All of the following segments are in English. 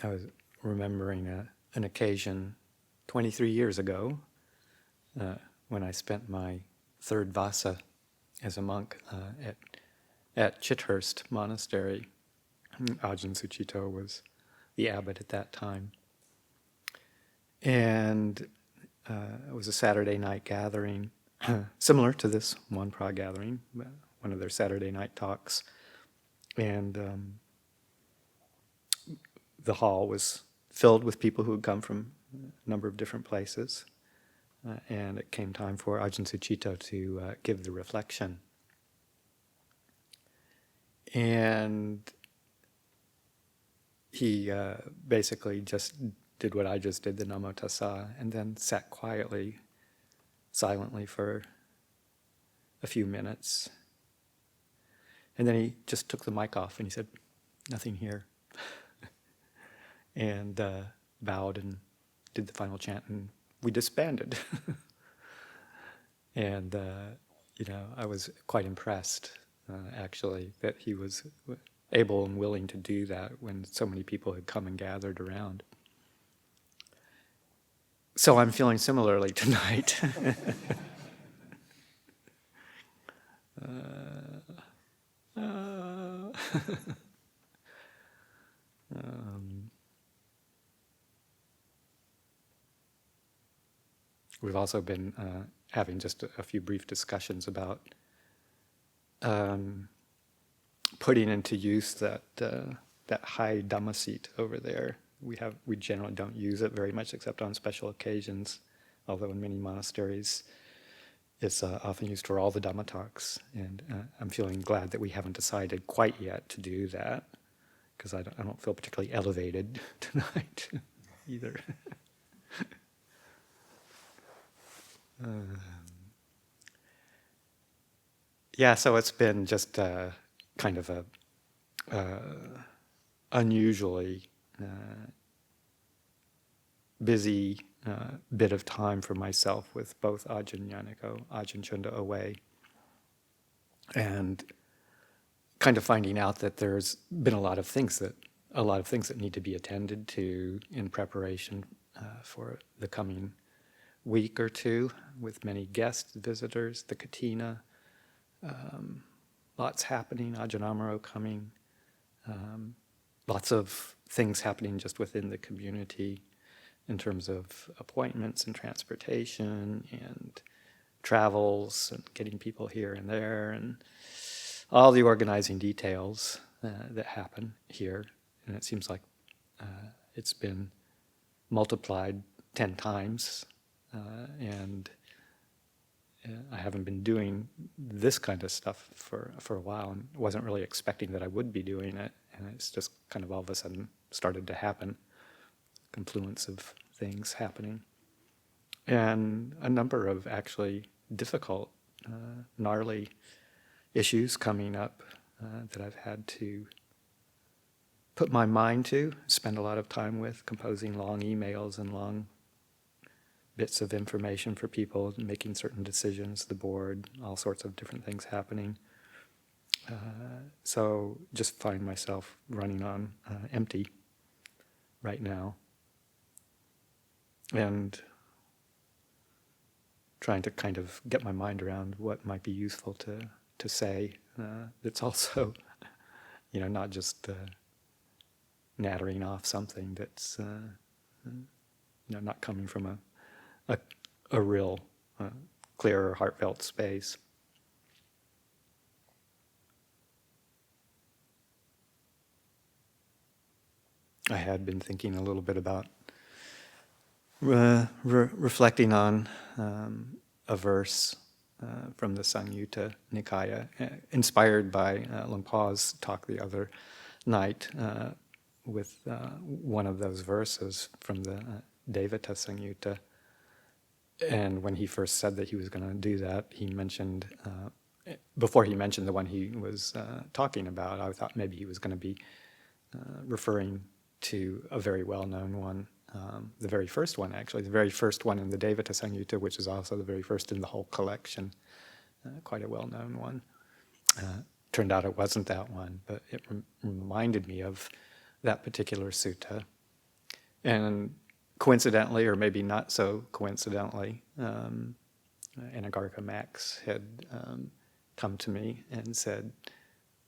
I was remembering an occasion 23 years ago when I spent my third Vasa as a monk at Chithurst Monastery. Ajahn Sucitto was the abbot at that time. And it was a Saturday night gathering, similar to this Monpra gathering, one of their Saturday night talks. And the hall was filled with people who had come from a number of different places. And it came time for Ajahn Sucitto to give the reflection. And he basically just did what I just did, the Namo Tassa, and then sat quietly, silently for a few minutes. And then he just took the mic off and he said, "Nothing here." And bowed and did the final chant, and we disbanded. And, I was quite impressed, actually, that he was able and willing to do that when so many people had come and gathered around. So I'm feeling similarly tonight. We've also been having just a few brief discussions about putting into use that high Dhamma seat over there. We generally don't use it very much except on special occasions, although in many monasteries it's often used for all the Dhamma talks. And I'm feeling glad that we haven't decided quite yet to do that, because I don't feel particularly elevated tonight either. So it's been just kind of a unusually busy bit of time for myself with both Ajahn Yaniko, Ajahn Chunda away, and kind of finding out that there's been a lot of things that need to be attended to in preparation for the coming week or two, with many guest visitors, the Katina, lots happening, Ajahn Amaro coming, lots of things happening just within the community in terms of appointments and transportation and travels and getting people here and there, and all the organizing details that happen here. And it seems like it's been multiplied 10 times. And I haven't been doing this kind of stuff for a while, and wasn't really expecting that I would be doing it. And it's just kind of all of a sudden started to happen, confluence of things happening. And a number of actually difficult, gnarly issues coming up that I've had to put my mind to, spend a lot of time with, composing long emails and long bits of information for people, making certain decisions, the board, all sorts of different things happening. So just find myself running on empty right now, and trying to kind of get my mind around what might be useful to say. That's also, not just nattering off something that's, not coming from a real clear, heartfelt space. I had been thinking a little bit about reflecting on a verse from the Samyutta Nikaya, inspired by Luang Pa's talk the other night, with one of those verses from the Devata Samyutta. And when he first said that he was going to do that, he mentioned, before he mentioned the one he was talking about, I thought maybe he was going to be referring to a very well-known one, the very first one, actually, the very first one in the Devata Samyutta, which is also the very first in the whole collection, quite a well-known one. Turned out it wasn't that one, but it reminded me of that particular sutta. And coincidentally, or maybe not so coincidentally, Anagarika Max had come to me and said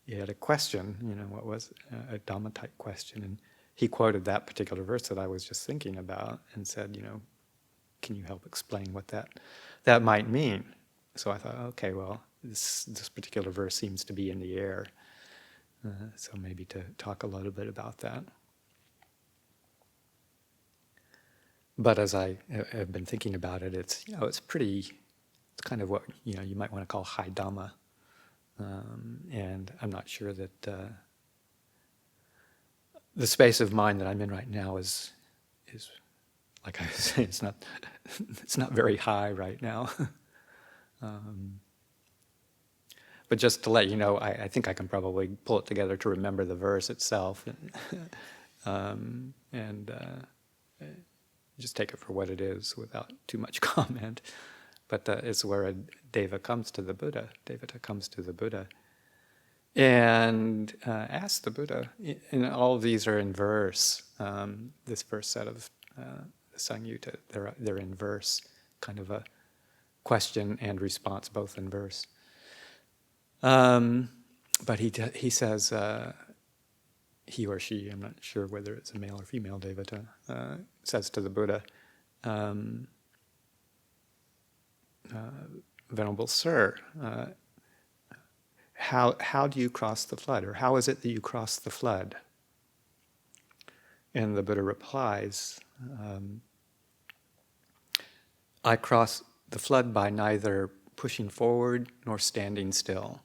he had a question, what was a Dhamma type question, and he quoted that particular verse that I was just thinking about and said, can you help explain what that might mean? So I thought, okay, well, this particular verse seems to be in the air, so maybe to talk a little bit about that. But as I have been thinking about it, it's kind of what you might want to call high Dhamma, and I'm not sure that the space of mind that I'm in right now is like I say, it's not very high right now. But just to let you know, I think I can probably pull it together to remember the verse itself, and just take it for what it is without too much comment. But it's where a Devata comes to the Buddha, and asks the Buddha, and all of these are in verse, this first set of the Samyutta, they're in verse, kind of a question and response, both in verse. But he says, he or she, I'm not sure whether it's a male or female Devata, says to the Buddha, Venerable Sir, how do you cross the flood? Or how is it that you cross the flood? And the Buddha replies, I cross the flood by neither pushing forward nor standing still.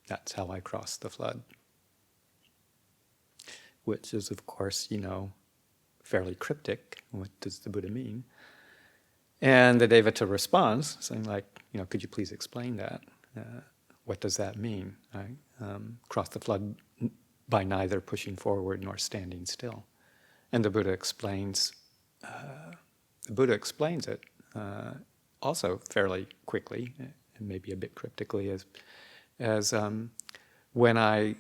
That's how I cross the flood. Which is, of course, fairly cryptic. What does the Buddha mean? And the Devata responds, saying like, could you please explain that? What does that mean? I cross the flood by neither pushing forward nor standing still. And the Buddha explains it also fairly quickly, and maybe a bit cryptically, as when I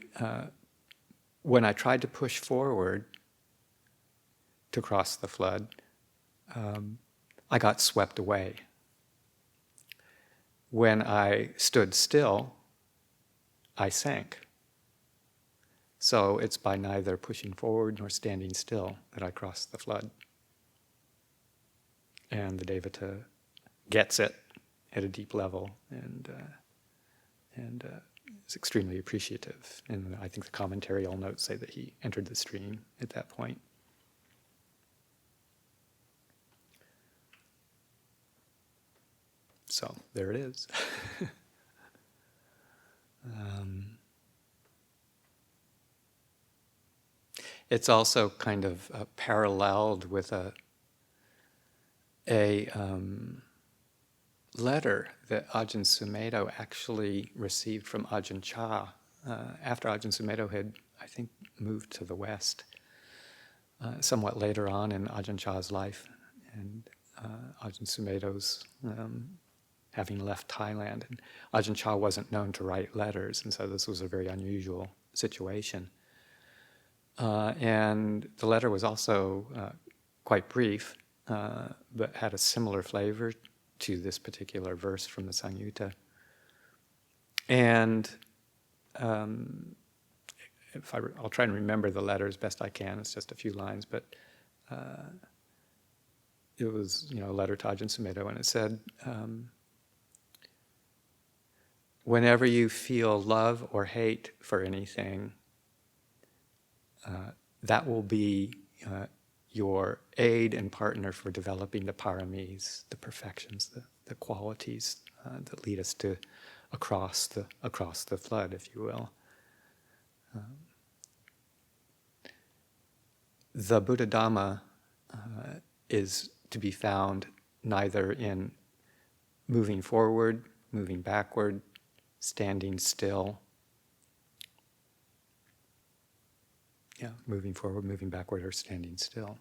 tried to push forward to cross the flood, I got swept away. When I stood still, I sank. So it's by neither pushing forward nor standing still that I crossed the flood. And the Devata gets it at a deep level and is extremely appreciative. And I think the commentary all notes say that he entered the stream at that point. So there it is. It's also kind of paralleled with a letter that Ajahn Sumedho actually received from Ajahn Chah after Ajahn Sumedho had, I think, moved to the West somewhat later on in Ajahn Chah's life, and Ajahn Sumedho's having left Thailand. And Ajahn Chah wasn't known to write letters, and so this was a very unusual situation. And the letter was also quite brief, but had a similar flavor to this particular verse from the Samyutta. And I'll try and remember the letter as best I can. It's just a few lines, but it was a letter to Ajahn Sumedho, and it said, whenever you feel love or hate for anything, that will be your aid and partner for developing the paramis, the perfections, the qualities that lead us to across the flood, if you will. The Buddha Dhamma is to be found neither in moving forward, moving backward, standing still. Moving forward, moving backward, or standing still.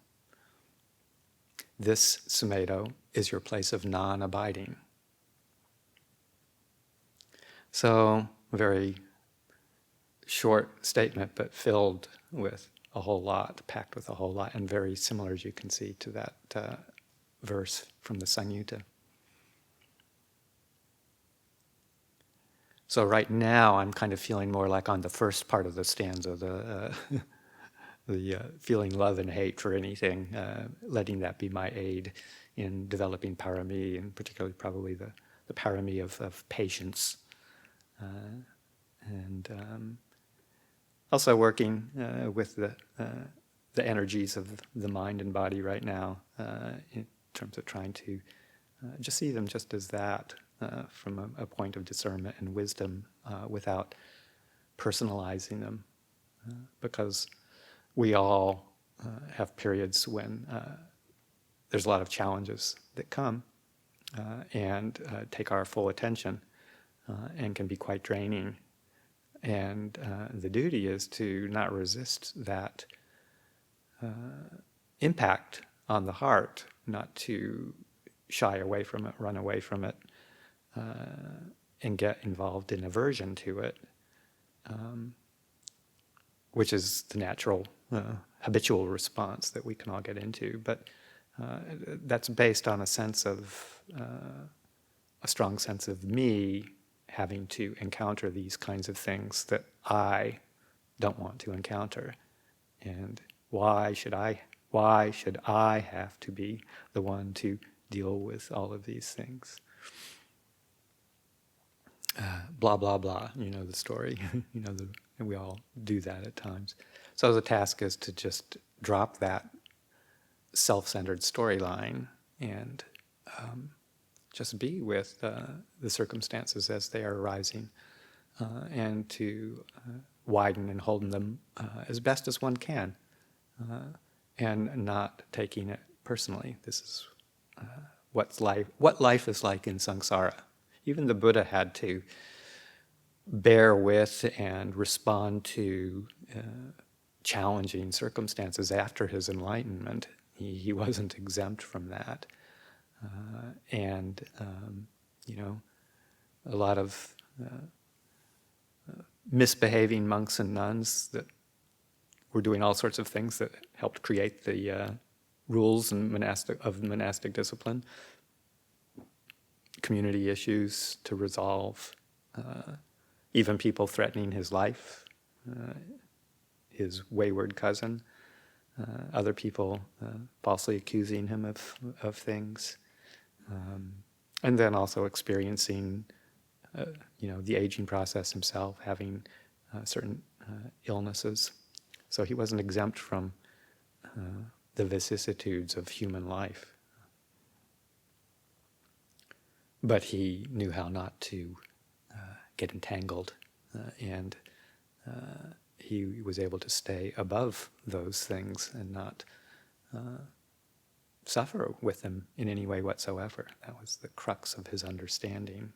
This Sumedho is your place of non-abiding. So, a very short statement, but filled with a whole lot, packed with a whole lot, and very similar, as you can see, to that verse from the Samyutta. So right now, I'm kind of feeling more like on the first part of the stanza, the feeling love and hate for anything, letting that be my aid in developing parami, and particularly probably the parami of patience. And also working with the energies of the mind and body right now, in terms of trying to just see them just as that, from a point of discernment and wisdom, without personalizing them, because we all have periods when there's a lot of challenges that come and take our full attention, and can be quite draining. And the duty is to not resist that impact on the heart, not to shy away from it, run away from it, and get involved in aversion to it, which is the natural habitual response that we can all get into. But that's based on a sense of, a strong sense of me having to encounter these kinds of things that I don't want to encounter. And why should I have to be the one to deal with all of these things? Blah, blah, blah, you know the story. And we all do that at times. So the task is to just drop that self-centered storyline and just be with the circumstances as they are arising, and to widen and hold them as best as one can, and not taking it personally. This is what life is like in samsara. Even the Buddha had to bear with and respond to challenging circumstances after his enlightenment. He wasn't exempt from that. And a lot of misbehaving monks and nuns that were doing all sorts of things that helped create the rules and monastic discipline, community issues to resolve, even people threatening his life, his wayward cousin, other people falsely accusing him of things, and then also experiencing the aging process himself, having certain illnesses. So he wasn't exempt from the vicissitudes of human life. But he knew how not to get entangled, and he was able to stay above those things and not suffer with them in any way whatsoever. That was the crux of his understanding.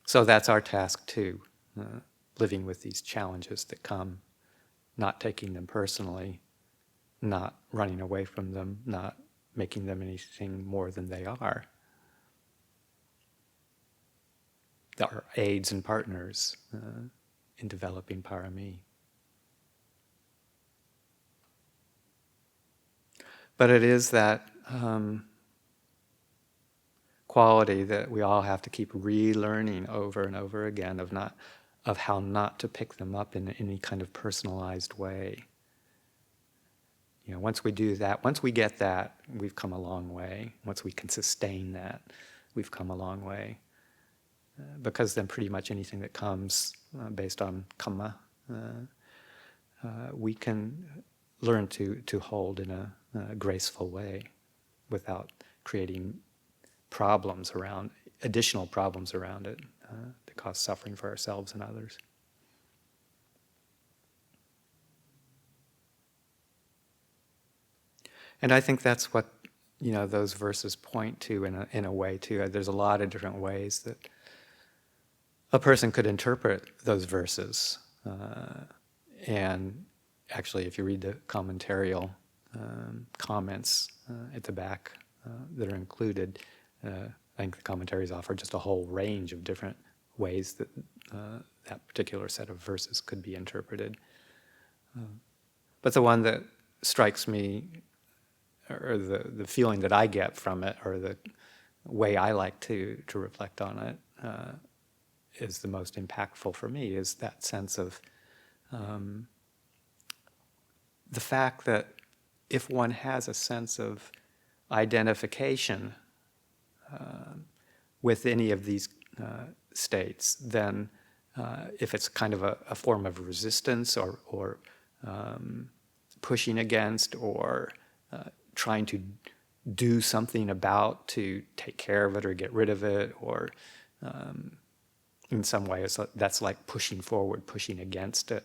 So that's our task too, living with these challenges that come, not taking them personally, not running away from them, not making them anything more than they are. They are aids and partners in developing parami. But it is that quality that we all have to keep relearning over and over again of how not to pick them up in any kind of personalized way. Once we do that, once we get that, we've come a long way. Once we can sustain that, we've come a long way. Because then pretty much anything that comes based on kamma, we can learn to hold in a graceful way without creating additional problems around it that cause suffering for ourselves and others. And I think that's what those verses point to in a way too. There's a lot of different ways that a person could interpret those verses. And actually, if you read the commentarial comments at the back that are included, I think the commentaries offer just a whole range of different ways that that particular set of verses could be interpreted. But the one that strikes me, or the feeling that I get from it, or the way I like to reflect on it, is the most impactful for me, is that sense of the fact that if one has a sense of identification with any of these states, then if it's kind of a form of resistance or pushing against or trying to do something about to take care of it or get rid of it, or in some way that's like pushing forward, pushing against it.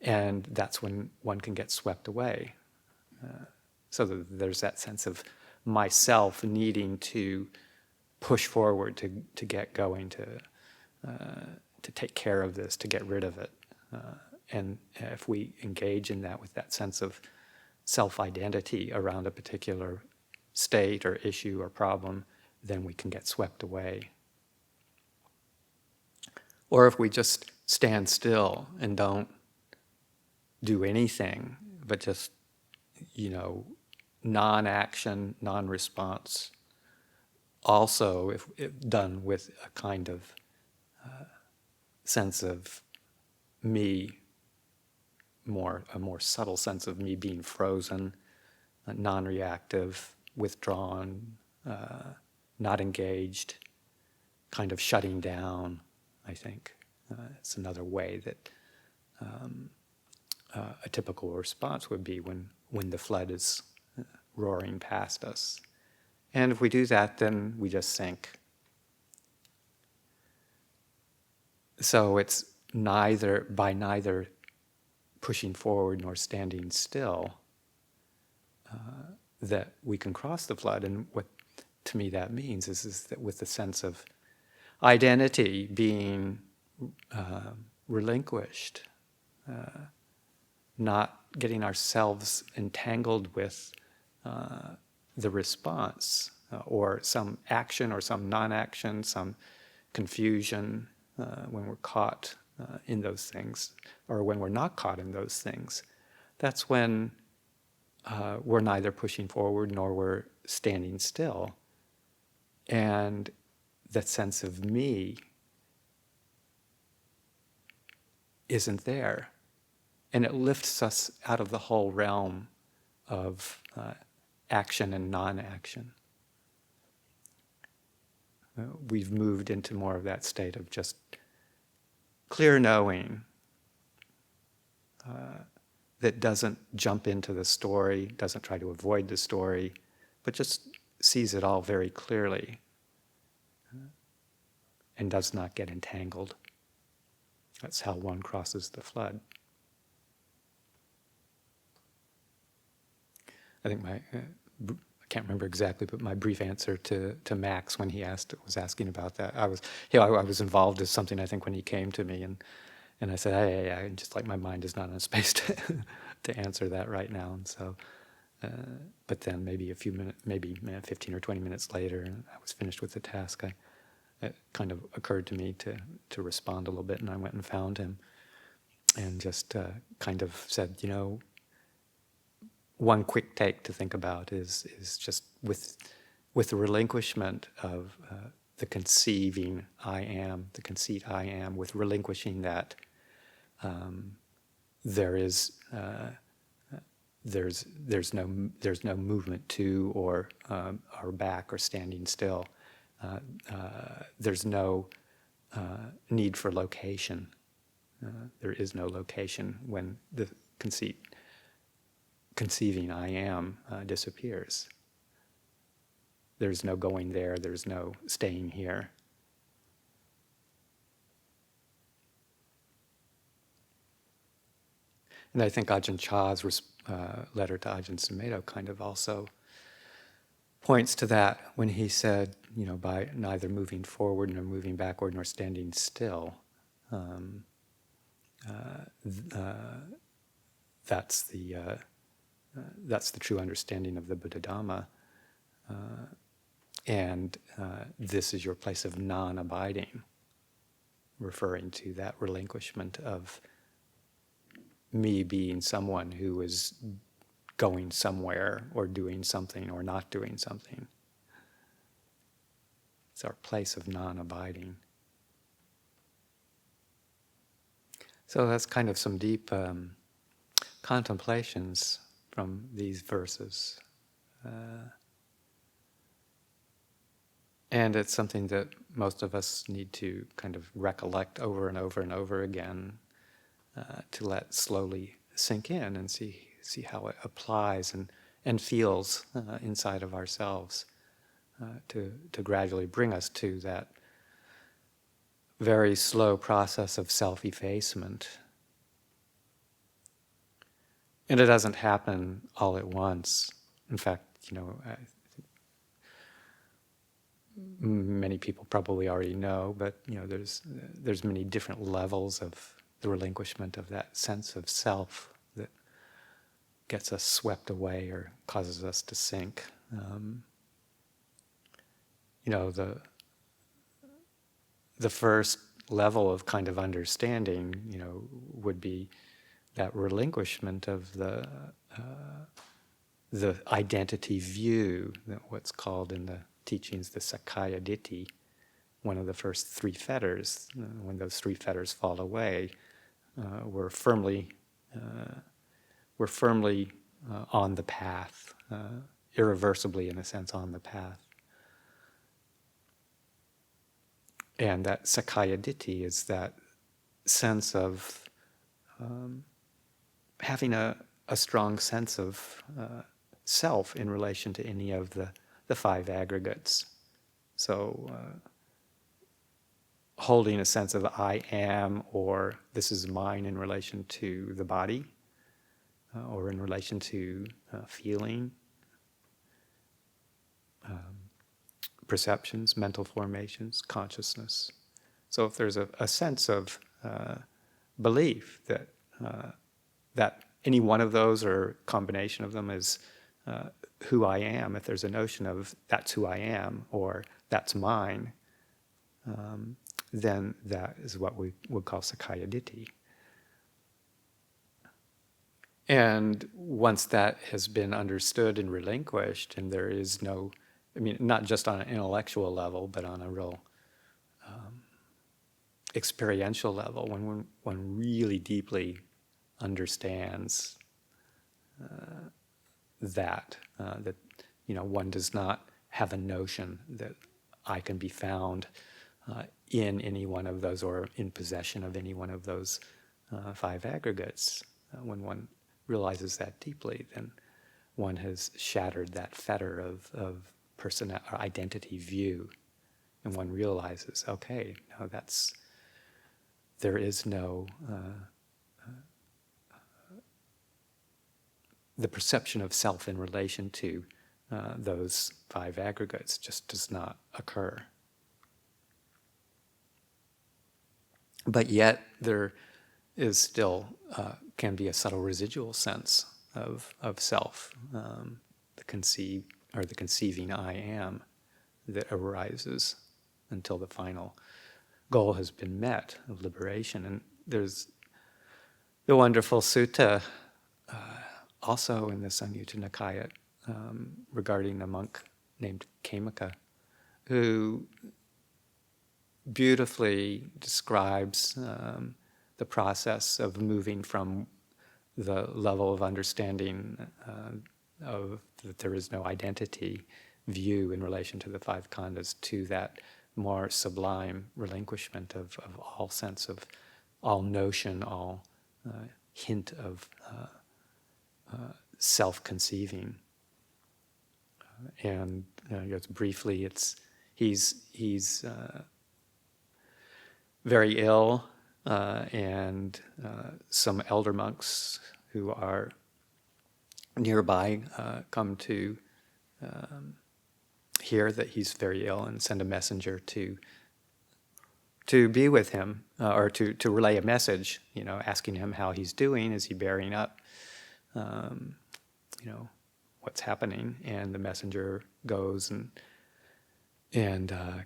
And that's when one can get swept away. So there's that sense of myself needing to push forward, to get going, to take care of this, to get rid of it. And if we engage in that with that sense of self-identity around a particular state or issue or problem, then we can get swept away. Or if we just stand still and don't do anything, but just, non-action, non-response, also if done with a kind of sense of me, a more subtle sense of me being frozen, non-reactive, withdrawn, not engaged, kind of shutting down, I think. It's another way that a typical response would be when the flood is roaring past us. And if we do that, then we just sink. So it's neither pushing forward nor standing still that we can cross the flood. And what to me that means is that with the sense of identity being relinquished, not getting ourselves entangled with the response or some action or some non-action, some confusion when we're caught in those things, or when we're not caught in those things. That's when we're neither pushing forward nor we're standing still. And that sense of me isn't there. And it lifts us out of the whole realm of action and non-action. We've moved into more of that state of just clear knowing that doesn't jump into the story, doesn't try to avoid the story, but just sees it all very clearly and does not get entangled. That's how one crosses the flood. I think I can't remember exactly, but my brief answer to Max when he was asking about that, I was involved in something, I think, when he came to me, and I said, hey, just like my mind is not in a space to answer that right now, and so, but then maybe 15 or 20 minutes later, and I was finished with the task, it kind of occurred to me to respond a little bit, and I went and found him, and just kind of said, one quick take to think about is just with the relinquishment of the conceiving I am, the conceit I am, with relinquishing that, there's no movement to or back or standing still. There's no need for location. There is no location when the conceiving I am disappears. There's no going there, there's no staying here. And I think Ajahn Chah's letter to Ajahn Sumedho kind of also points to that when he said, by neither moving forward nor moving backward nor standing still, that's the true understanding of the Buddha Dhamma. And this is your place of non-abiding. referring to that relinquishment of me being someone who is going somewhere or doing something or not doing something. It's our place of non-abiding. So that's kind of some deep contemplations from these verses. And it's something that most of us need to kind of recollect over and over and over again, to let slowly sink in and see how it applies and feels inside of ourselves, to gradually bring us to that very slow process of self-effacement. And it doesn't happen all at once. In fact, many people probably already know, but there's many different levels of the relinquishment of that sense of self that gets us swept away or causes us to sink. The first level of kind of understanding, would be that relinquishment of the identity view, what's called in the teachings the Sakaya Ditti, one of the first three fetters. When those three fetters fall away, we're firmly on the path, irreversibly, in a sense, on the path. And that Sakaya Ditti is that sense of having a strong sense of self in relation to any of the five aggregates. So holding a sense of I am, or this is mine, in relation to the body, or in relation to feeling, perceptions, mental formations, consciousness. So if there's a sense of belief that any one of those or combination of them is who I am, if there's a notion of that's who I am or that's mine, then that is what we would call Sakaya Ditti. And once that has been understood and relinquished, and there is no, not just on an intellectual level, but on a real experiential level, when one really deeply understands that one does not have a notion that I can be found in any one of those or in possession of any one of those five aggregates. When one realizes that deeply, then one has shattered that fetter of or identity view, and one realizes, okay, no, there is no the perception of self in relation to those five aggregates just does not occur. But yet there is still can be a subtle residual sense of self, the conceiving I am that arises until the final goal has been met of liberation. And there's the wonderful sutta also in the Samyutta Nikaya regarding a monk named Khemaka, who beautifully describes the process of moving from the level of understanding of that there is no identity view in relation to the five khandhas to that more sublime relinquishment of all sense of, all notion, all hint of self-conceiving. And just briefly, he's very ill, and some elder monks who are nearby come to hear that he's very ill and send a messenger to be with him, or to relay a message, asking him how he's doing, is he bearing up, what's happening. And the messenger goes and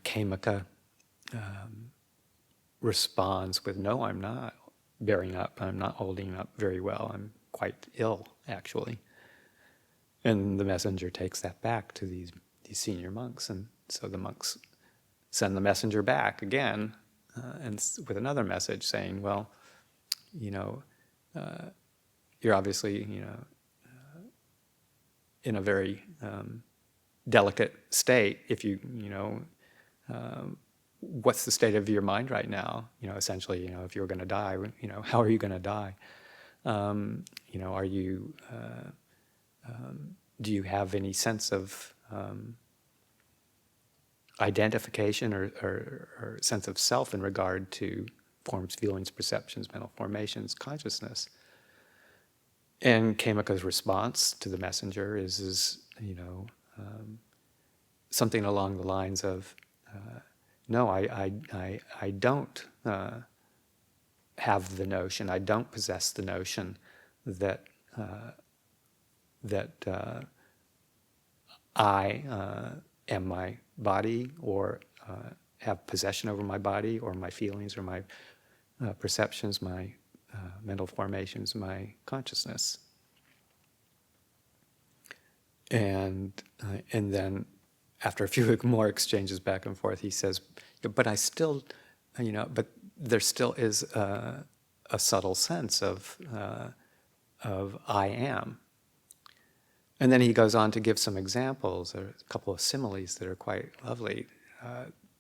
Khemaka responds with, "No, I'm not bearing up. I'm not holding up very well. I'm quite ill, actually." And the messenger takes that back to these senior monks, and so the monks send the messenger back again, and with another message saying, "Well, you know, you're obviously, in a very delicate state. If what's the state of your mind right now? Essentially, if you're going to die, how are you going to die? Are you? Do you have any sense of identification or sense of self in regard to forms, feelings, perceptions, mental formations, consciousness?" And Khemika's response to the messenger is something along the lines of, "No, I don't have the notion. I don't possess the notion that I am my body, or have possession over my body, or my feelings, or my perceptions, my mental formations, my consciousness." And then after a few more exchanges back and forth, he says, "But I still, but there still is a subtle sense of I am." And then he goes on to give some examples, or a couple of similes that are quite lovely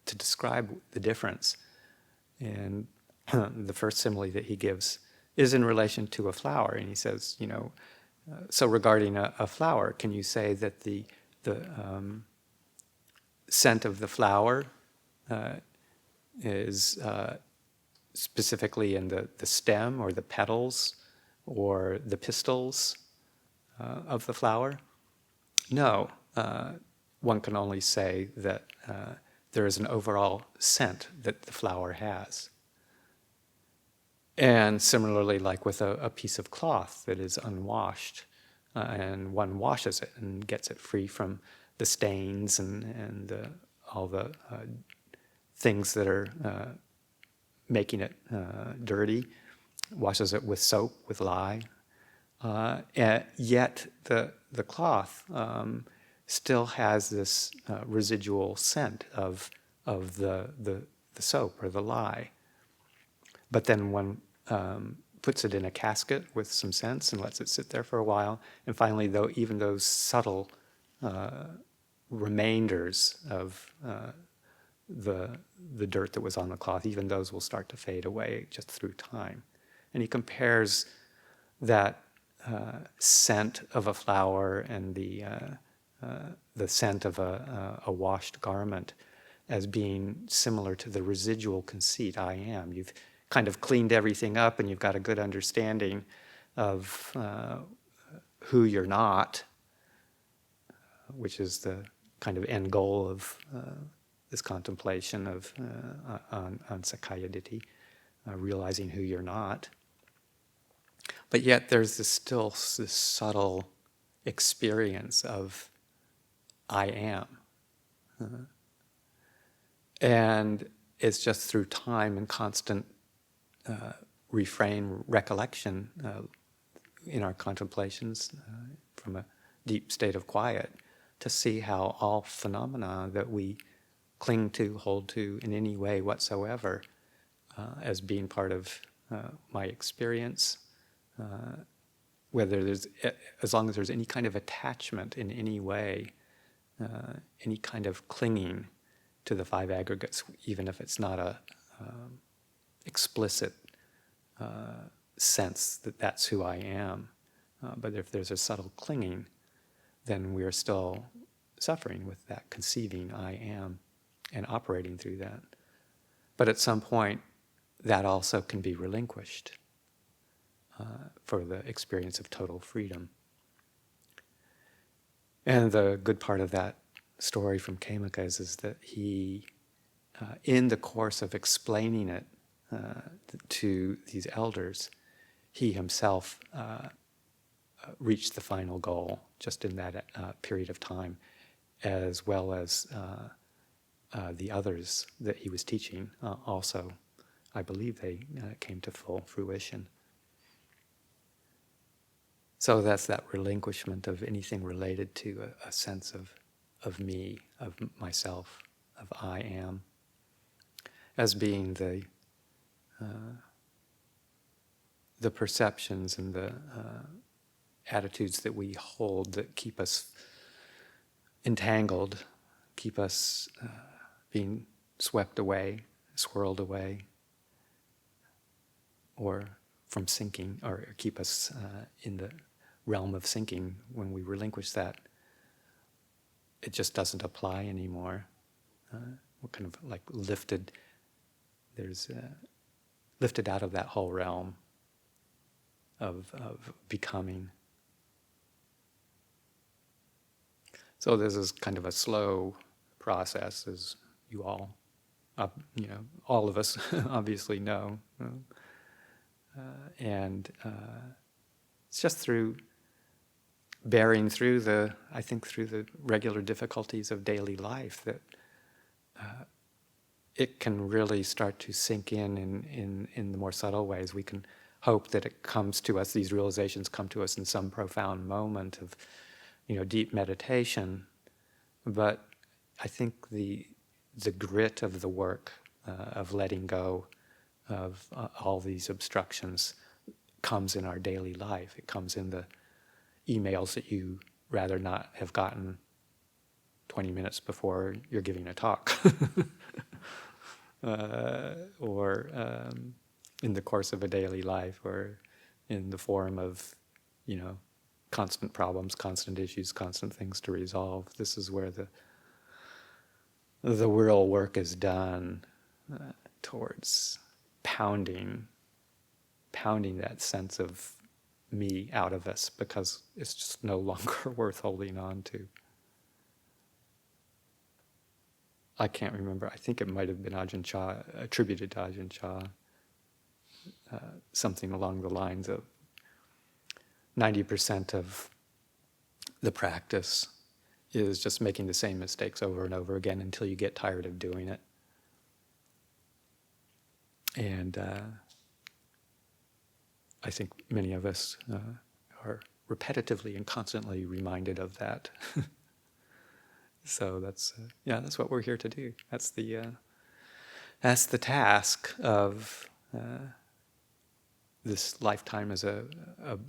to describe the difference. And the first simile that he gives is in relation to a flower, and he says, so regarding a flower, can you say that the scent of the flower is specifically in the stem, or the petals, or the pistils of the flower? No, one can only say that there is an overall scent that the flower has. And similarly, like with a piece of cloth that is unwashed, and one washes it and gets it free from the stains and all the things that are making it dirty, washes it with soap, with lye, yet the cloth still has this residual scent of the soap or the lye. But then one puts it in a casket with some scents and lets it sit there for a while, and finally, even those subtle remainders of the dirt that was on the cloth, even those will start to fade away just through time. And he compares that scent of a flower and the scent of a washed garment as being similar to the residual conceit, I am. You've kind of cleaned everything up, and you've got a good understanding of who you're not, which is the kind of end goal of this contemplation of on Sakkaya Ditthi, realizing who you're not. But yet there's still this subtle experience of I am. And it's just through time and constant recollection in our contemplations from a deep state of quiet to see how all phenomena that we cling to, hold to in any way whatsoever as being part of my experience, whether as long as there's any kind of attachment in any way, any kind of clinging to the five aggregates, even if it's not a explicit sense that that's who I am, but if there's a subtle clinging, then we're still suffering with that conceiving I am and operating through that. But at some point, that also can be relinquished for the experience of total freedom. And the good part of that story from Khemika is that he, in the course of explaining it to these elders, he himself reached the final goal just in that period of time, as well as the others that he was teaching also I believe they came to full fruition. So that's that relinquishment of anything related to a sense of me, of myself, of I am, as being the perceptions and the attitudes that we hold that keep us entangled, keep us being swept away, swirled away, or from sinking, or keep us in the realm of sinking. When we relinquish that, it just doesn't apply anymore. We're kind of like lifted. There's lifted out of that whole realm of becoming. So this is kind of a slow process, as you all, all of us obviously know. And it's just through bearing through the regular difficulties of daily life that it can really start to sink in the more subtle ways. We can hope that it comes to us, these realizations come to us in some profound moment of, deep meditation. But I think the grit of the work of letting go of all these obstructions comes in our daily life. It comes in the emails that you rather not have gotten 20 minutes before you're giving a talk. Or in the course of a daily life, or in the form of, constant problems, constant issues, constant things to resolve. This is where the real work is done towards pounding that sense of me out of us, because it's just no longer worth holding on to. I can't remember. I think it might have been Ajahn Chah, attributed to Ajahn Chah, something along the lines of 90% of the practice is just making the same mistakes over and over again until you get tired of doing it. And I think many of us are repetitively and constantly reminded of that. So that's what we're here to do. That's the task of this lifetime as a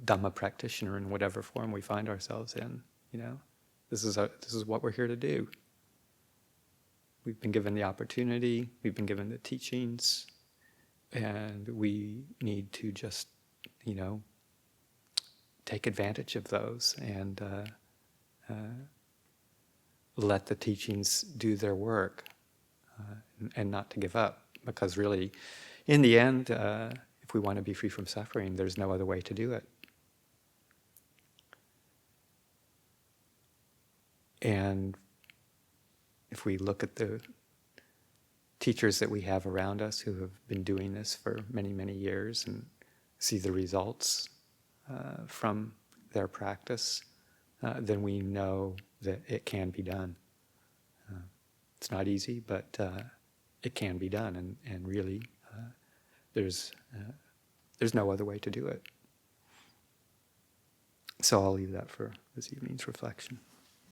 Dhamma practitioner in whatever form we find ourselves in. This is what we're here to do. We've been given the opportunity. We've been given the teachings, and we need to just take advantage of those and let the teachings do their work, and not to give up. Because really, in the end, if we want to be free from suffering, there's no other way to do it. And if we look at the teachers that we have around us who have been doing this for many, many years and see the results from their practice, then we know that it can be done. It's not easy, but it can be done, and really there's no other way to do it. So I'll leave that for this evening's reflection.